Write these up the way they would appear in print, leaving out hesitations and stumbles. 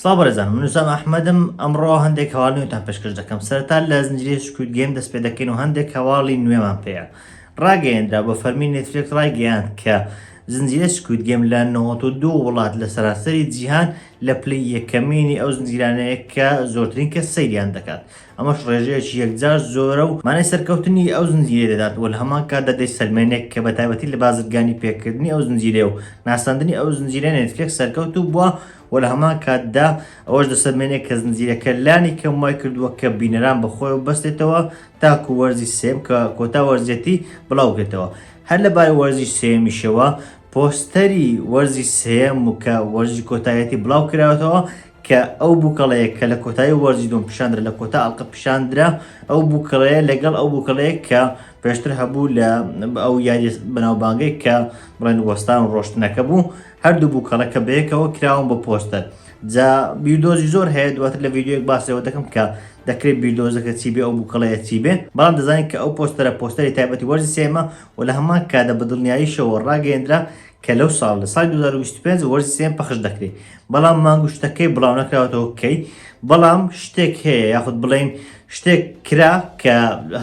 سڵاو بەڕێزانم، من نووسام ئەحمەدم. ئەمڕۆ هەندێک هەواڵ نوێتان پێشکەش دەکەم. سەرەتا لە زنجیرەی سکوید گێم دەست پێ دەکەین و هەندێک هەواڵی نوێمان پێەیە. ڕاگەیەنرا بە فەرمی نێتفلیکس ڕایگەیاند کە زنجیرە سکوید گێم لە 92 وڵات لە سەراسەری جیهان لە پلەی یەکەمینی ئەو زنجیرانەیە کە زۆرترین کەس سەیریان دەکات. ئەمەش ڕێژەیەکی یەکجار زۆرە و مانای سەرکەوتنی ئەو زنجیرە دەدات و لە هەمان کاتدا دەی سەلمێنێک کە بە تایبەتی لە بازرگانی پێکردنی ئەو زنجیرە و ناساندنی ئەو زنجیرە نێتفلیکس سەرکەوتوو بووە و لە هەمان کاتدا ئەوەش دەسەلمێنێک کە زنجیرەکە لانی کەم وای کردووە کە بینەران بەخۆی و بەستێتەوە تاکو وەرزی سێم کە کۆتا وەرزێتی بڵاو بکرێتەوە. هەر لەبارەی وەرزی سێمیشەوە پۆستەری وەرزی سێم و کە وەرزی کۆتایەتی بڵاو کراوەتەوە کە ئەو بووکەڵەیە کە لە کۆتایی وەرزی دوم پیشاندرا لە کۆتا ئەڵقە پیشاندرا ئەو بووکەڵەیە لەگەڵ ئەو بووکەڵەیە کە پێشتر هەبوو لە ئەو یاری بەناوبانگەی کە بڵێن وەستان و ڕۆشتنەکە بوو، هەردوو بووکەڵەکە بەیەکەوە کراون بە پۆستەر. جا بیردۆزی زۆر هەیە، دواتر لە ڤیدیۆیەک باسەوە دەکەم کە دەکرێت بیردۆزەکە چی بێ ئەو بووکەڵەیە چی بێ، بەڵام دەزانین کە ئەو پۆستەرە پۆستەری تایبەتی وەرزی سێمە و لە هەمان کاتدا بە دڵنیاییشەوە ڕاگەیەندرا کە لەو ساڵ لە ساڵی 2025 وەرزی سێم پەخش دەکرێت. بەڵام مانگوشتەکەی بڵاو نەکراوەتەوە کەی، بەڵام شتێک هەیە یاخود بڵێن شتێک کرا کە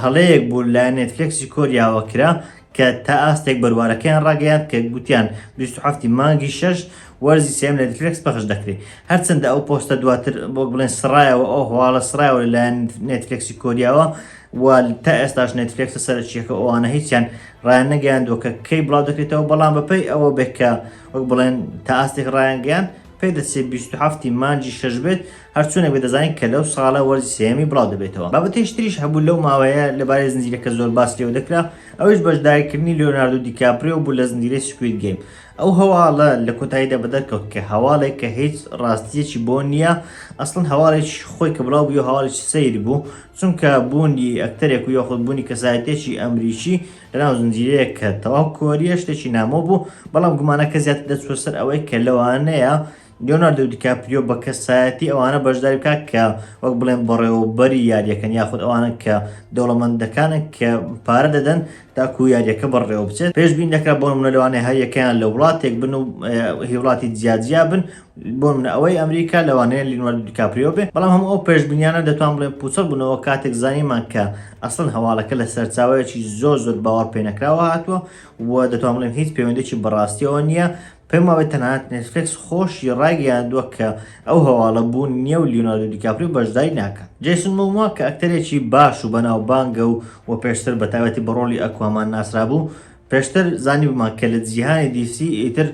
هەڵەیەک بوو لە نێتفلیکسی کۆریاوە کرا کە تا ئاستێک بەروارەکەیان ڕاگەیان کە گوتیان 27 مانگی 6 وەرزی سێم لە نێتفلیکس پەخش دەکرێت. هەرچەندە ئەو پۆستە دواتر بۆ بڵێن سڕایەوە ئەو هەواڵە سڕایەوە لە نێتفلیکسی کۆریاوە و تا ئێستاش نێتفلیکسە سەرچیەکە ئەوانە هیچیان ڕایان نەگەیاندووە کە کەی بڵاو دەکرێتەوە، بەڵام بەپەی ئەوە بێت کە وەک بڵێن تا ئاستێک ڕایانگەیان پێ دەچێت 27 مانجی 6 بێت، هەرچوونێک بێ دەزانین کە لەو ساڵە وەرزی سێمی بڵاو دەبێتەوە. بابەتێکی تریش هەبوو لەو ماوەیە لەبارەی زنجیرەکە زۆر باس لێوە دەکرا، ئەوش بەشداریکردنی لیۆناردۆ دیکاپریۆ بوو لە زنجیرەی سکوید گێم. ئەو هەواڵە لە کۆتاییدا بەدەرکەوت کە هەواڵێک کە هیچ ڕاستیەکی بۆ نییە، ئەسڵەن هەواڵێکی خۆی کە بڵاو بوو هەواڵێکی سەیری بوو، چونکە بوونی ئەکتەرێک و یاخود بوونی کەسایەتێکی ئەمریکی لەناو زنجیرەیە کە تەواو کۆریە شتێکی نامۆ بوو، بەڵام گومانەکە زیاتر دەچوە سەر ئەوەی کە لەوانەیە لیۆناردۆ دیکاپریۆ بە کەسایەتی ئەوانە بەشداری بکات کە وەک بڵێن بەڕێوەبەری یاریەکەن یاخود ئەوانە کە دەوڵەمەندەکانن کە پارە دەدەن تاکو یاریەکە بەڕێوە بچێت. پێشبین دەکرا بۆ نمونە لەوانەیە هەر یەکەیان لە وڵاتێک بن و هیوڵاتی جیاجیا بن، بۆ نمونە ئەوەی ئەمریکا لەوانەیە لیۆناردۆ دیکاپریۆ بێ، بەڵام هەموو ئەو پێشبینیانە دەتوان بڵێن پوچەڵ بوونەوە کاتێک زانیمان کە ئەسڵەن هەواڵەکە لە سەرچاوەیەکی زۆر باوەڕ پێ نەکراوە هاتووە و دەتوان بڵێن هیچ پەیوەندێکی بەڕاستیەوە نییە. پێم وابێت تەنانەت نێتفلیکس خۆشی ڕایگەیاندووە کە ئەو هەواڵە بوون نییە و لیۆناردۆ دیکاپریۆ بەشداری ناکات. جیسون موموا کە ئەکتەرێکی باش و بەناوبانگە و پێشتر بە تایبەتی بە ڕۆڵی ئەکوامان ناسرا بوو، پێشتر زانی بمان کە لە جیهانی دیسی ئیتر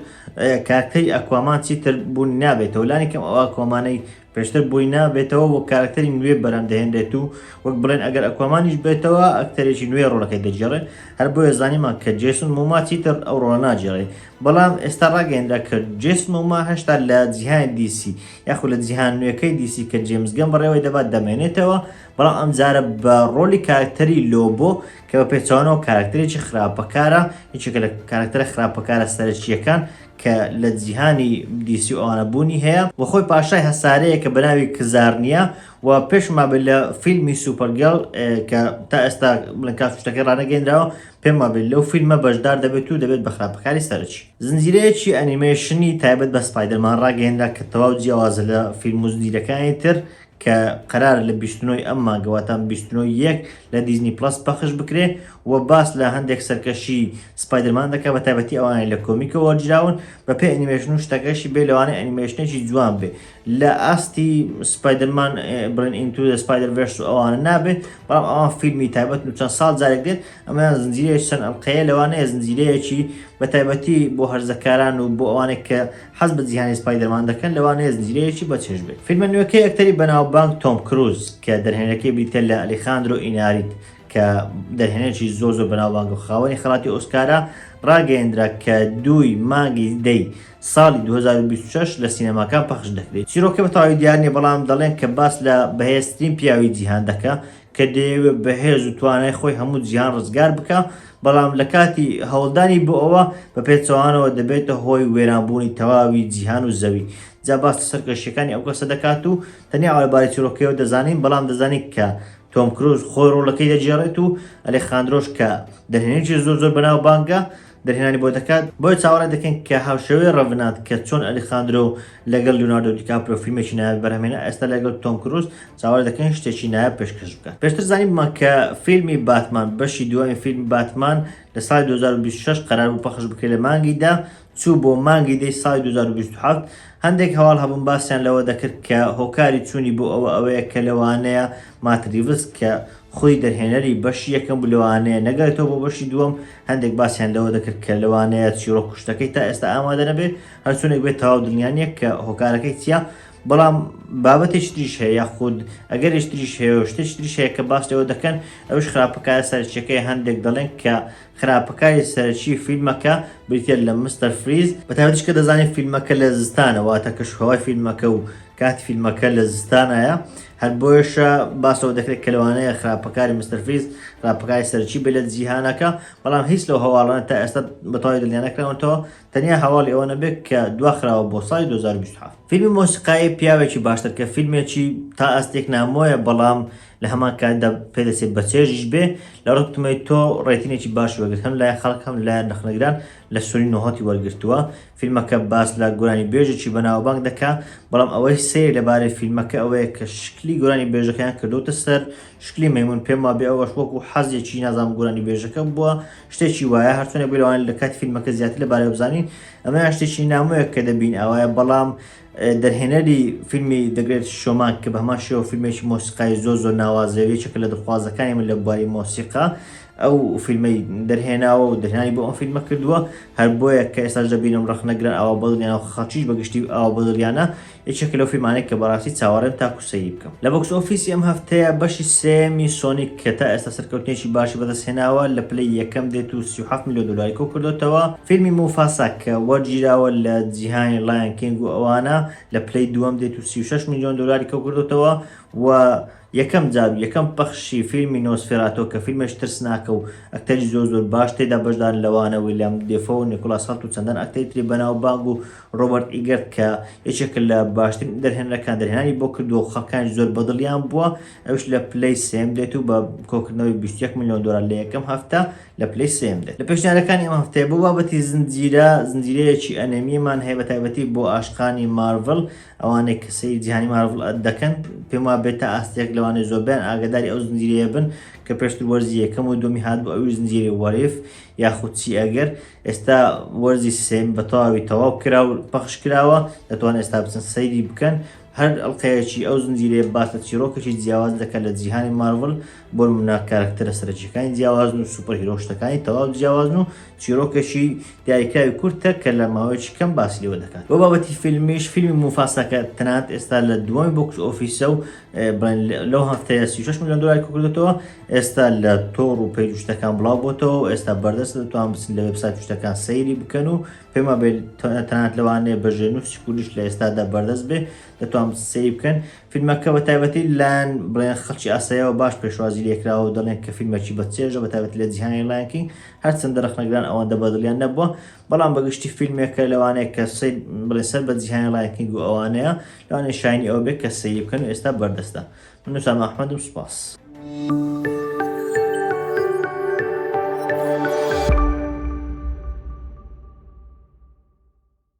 کارکتەری ئەکوامان چیتر بوون نابێتەوە، لانی کەم ئەو ئەکوامانەی پێشتر بووی نابێتەوە و کارکتەری نوێ بەرەم دەهێنرێت و وەک بڵێن ئەگەر ئەکوامانیش بێتەوە ئەکتەرێکی نوێ ڕۆڵەکەی دەجێڕێت، هەر بۆیە زانیمان کە جیسون موموا چیتر ئەو ڕۆڵە ناجێڕێت. بەڵام ئێستا ڕاگەیەنرا کە جیسون موموا هێشتا لە جیهانی دیسی یاخود لە جیهان نوێەکەی دیسی کە جێمس گەن بەڕێوەی دەبات دەمێنێتەوە، بەڵام ئەم جارە بە ڕۆڵی کارکتەری لۆبۆ کە بە پێچوانەوە کارکتەرێکی خراپەکارە، هیچێکە لە کارکتەرە خراپەکارە سەرچیەکان کە لە جیهانی دیسی ئەوانە بوونی هەیە و خۆی پاشای هەسارەیە کە بەناوی کزارنیە و پێشما بێت لە فیلمی سوپەرگەڵ کە تا ئێستا بڵێن کاتشتەکە ڕانەگەیندراوە، پێم وابێت لەو فیلمە بەشدار دەبێت و دەبێت بە خراپەکاری سەرچی. زنجیرەیەکی ئەنیمێشنی تایبەت بە سپایدەرمان ڕاگەیەنرا کە تەواو جیاوازە لە فیلم و زنجیرەکانی تر کە قەرار لە 29 ئەم مانگەواتان 21 لە دیزنی پلس پەخش بکرێ و باس لە هەندێک سەرکەشی سپایدەرمان دەکات بە تایبەتی ئەوانەی لە کۆمیکەوە وەرگیراون بە پێی ئەنیمێشن و شتەکەشی بێ لەوانەیە ئەنیمێشنێکی جوان بێ لە ئاستی سپایدەرمان بڵێن ئینتو دە سپایدەرڤێرس و ئەوانە نابێت، بەڵام ئەوان فیلمی تایبەت و چەند ساڵ جارێک دێت، ئەمەیان زنجیرەیەکی چەند ئەڵقەیە لەوانەیە زنجیرەیەکی بە تایبەتی بۆ هەرزەکاران و بۆ ئەوانێک کە حەز بە جیهانی سپایدەرمان دەکەن لەوانەیە زنجیرەیەکی بەچێژ بێت. فیلمە نوێەکەی ئەکتەری بەناوبانگ تۆم کروز کە دەرهێنەکەی بریتە لە ئەلیخاندرۆ ئیناریت کە دەرهێنێکی زۆر بەناوبانگ و خاوەنی خەڵاتی ئۆسکارە ڕاگەیەندرا کە 2 مانگی دەی ساڵی 2026 لە سینەماکان پەخش دەکرێت. چیرۆکە بە تەواوی دیار نییە، بەڵام دەڵێن کە باس لە بەهێزترین پیاوی جیهان دەکات کە دەیەوێت بەهێز و توانای خۆی هەموو جیهان ڕزگار بکە، بەڵام لە کاتی هەوڵدانی بۆ ئەوە بە پێچەوانەوە دەبێتە هۆی وێرانبوونی تەواوی جیهان و زەوی. جا باس سەرکەشیەکانی ئەو کەسە دەکات و تەنیا لەبارەی چیرۆکەوە دەزانین، بەڵام دەزانین کە تۆم کروز خۆی ڕۆڵەکەی دەجێڕێت و ئەلێخاندرۆش کە دەرهێنێکی زۆر بەناوبانگە دەرهێنانی بۆ دەکات بۆی چاوەڕێ دەکەن کە هاوشێوەی ڕەڤنات کە چۆن ئەلیخاندرۆ لەگەڵ لیۆناردۆ دیکاپریۆ فیلمێکی نایاب بەرهەمێنە ئێستا لەگەڵ تۆم کروز چاوەڕێ دەکەن شتێکی نایاب پێشکەش بکات. پێشتر زانیمان کە فیلمی باتمان بەشی دووەمی فیلمی باتمان لە ساڵی 2026 قەرار بوو پەخش بکرێت لە مانگیدا چوو بۆ مانگی دەی ساڵی 2027 هەندێک هەواڵ هەبوون باسییان لەوە دەکرد کە هۆکاری چوونی بۆ ئەوەیە کە لەوانەیە ماتریڤس کە خۆی دەرهێنەری بەشی یەکەم بوو لەوانەیە نەگەێتەوە بۆ بەشی دووەم هەندێک باسییان لەوە دەکرد کە لەوانەیە چیرۆ کوشتەکەی تا ئێستا ئامادە نەبێت هەرچونێک بێت تەواو دڵنیانە کە هۆکارەکەی چیە بەڵام بابەتێکی تریش هەیە یاخود ئەگەر هێشتریش هەیە و شتێکی تریش هەیە کە باس لەوە دەکەن ئەوش خراپەکاری سەرچیەکەی هەندێک دەڵێن کە خراپەکاری سەرچی فیلمەکە بریتە لە مستەر فریز بەتابەتیش کە دەزانین فیلمەکە لە زستانە واتە کەشوهەوای فیلمەکە و کاتی فیلمەکە لە زستانایە هەر بۆیشە باسەوە دەکرێت کە لەوانەیە خراپەکاری مستەر فریز خراپەکاری سەرچی بێت لە جیهانەکە بەڵام هیچ لەو هەواڵانە تا ئێستا بەتەواوی دڵنیانەکراونەوە تەنیا هەواڵی ئەوە نەبێت کە دواخراوە بۆ ساڵی 2027 فیلمی مۆسیقایی پیاوێکی باشتر کە فیلمێکی تا ئەستێک نامۆیە بەڵام لە هەمان کاتدا پێدەچێت بە چێژیش بێ لە ڕوتمەی تۆ ڕێتینێکی باش وەرگرت هەم لای خەڵک هەم لای نەخنەگران لە سوری نۆهاتی وەرگرتووە فیلمەکە باس لە گۆرانی بێژێکی بەناوبانگ دەکا بەڵام ئەوەی سیر لەبارەی فیلمەکە ئەوەیە کە شکلی گۆرانی بێژەکەیان کردوتە سەر شکلی مەیمون پێم وابێ ئەوەش وەکو حەزێکی نازام گۆرانی بێژەکە بووە شتێکی وایە هەرچۆنێک بێ لە کاتی فیلمەکە زیاتر لەبارەی بزانین ئەمە شتێکی نامۆیە کە دەبین ئەوەیە بەڵام دەرهێنەری فیلمی دەگرێت شۆمان کە بە هەمان شێوە فیلمێکی مۆسیقای زۆر ناوازەویەکە لە دڵخوازەکانی من لە بواری مۆسیقا ئەو فیلمەی دەرهێناوە و دەرهێنانی بۆ ئەم فیلمە کردووە هەر بۆیە کە ئێستا دەبینم ڕخنەگرن ئەوە بەدڵیانە و خەڵکیش بەگشتی ئەوە بەدڵیانە یەکێک لەو فیلمانەیە کە بەڕاستی چاوەڕێم تاکوسەیی بکەم لە بۆکس ئۆفیسی ئەم هەفتەیە بەشی سێمی سۆنیک کە تا ئێستا سەرکەوتنێکی باشی بەدەستهێناوە لە پلەی یەکەم دێت و 37 میلیۆن دلاری کۆ کردوتەوە فیلمی موفاسا کە وەرگیراوە لە جیهانی لایەن کینگ و ئەوانە لە پلەی دووەم دێت و 36 میلیۆن دلاری کۆ کردوتەوە و یەکەم جار یەکەم پەخشی فیلمی نۆسفێراتۆ کە فیلمێش ترسناکە و ئەکتەری زۆر باش تێدا بەشدار لەوانە ویلیام دێفۆ و نیکۆلاس هەڵت و چەندان ئەکتەری تری بەناوبانگ و ڕۆبەرت ئیگەرت کە یەکێک لە باشترین دەرهێنەرەکان دەرهێنانی بۆ کردو و خەڵکانی زۆر بەدڵیان بووە ئەوش لە پلەی سێم دێت و بە کۆکردنەوەی 21 میلیۆن دلار لە یەکەم هەفتە لە پلەی سێم دێت لە پێشنیارەکانی ئەم هەفتەیە بۆ بابەتی زنجیرەیەکی ئەنەمیمان هەیە بە تایبەتی بۆ عاشقانی مارڤڵ ئەوانەی کە سەیری جیهانی مارڤڵ دەکەن پێم وابێت تا ئاستێک لەوانەیە زۆربیان ئاگاداری ئەو زنجیرەیە بن کە پێشتر وەرزی یەکەم و دومی هات بۆ ئەوی زنجیرەی وەریف یاخود چی ئەگەر ئێستا وەرزی سێم بە تەواوی تەواو کرا و پەخش کراوە دەتوان ئێستا بچن سەیری بکەن هەر ئەڵقەیەکی ئەو زنجیرەیە باسە چیرۆکێکی جیاواز دەکات لە جیهانی مارڤڵ بۆ نمونە کارکتەرە سەرەکیەکانی جیاوازن و سوپەرهیرۆ شتەکانی تەواو جیاوازن و چیرۆکێکی دیاریکراوی کورتە کە لە ماوەیەکی کەم باسی لێوە دەکات بۆ بابەتی فیلمیش فیلمی موفاساکە تەنانەت ئێستا لە دووەمی بۆکس ئۆفیسە و لەو هەفتەیە 36 میلیۆن دلاری کۆ کردوتەوە ئێستا لە تۆڕ و پێی شتەکان بڵاو بۆتەوە و ئێستا بەردەست دەتوان بچن لە وێبسایت شتەکان سەیری بکەن و پێما بێت تەنانەت لەوانەیە بەژێ نووسی کوردیش لە ئێستادا بەردەست بێ دەتوان سەیری بکەن فیلمەکە بە تایبەتی لایەن بڵێن خەڵکی ئاساییەوە باش پێشوازی لێکراوە و دەڵێن کە فیلمێکی بەچێژە بە تایبەتی لە جیهانی لایەنکینگ هەرچەندە ڕخنەگران ئەوەندە بەدڵیان نەبووە بەڵام بەگشتی فیلمێکە لەوانەیە کە بڵێ سەر بە جیهانی لایەنکینگ و ئەوانەیە لەوانەیە شایانی ئەوە بێت کە سەیری بکەن و ئێستا بەردەستە من نووسام ئەحمەدم سوپاس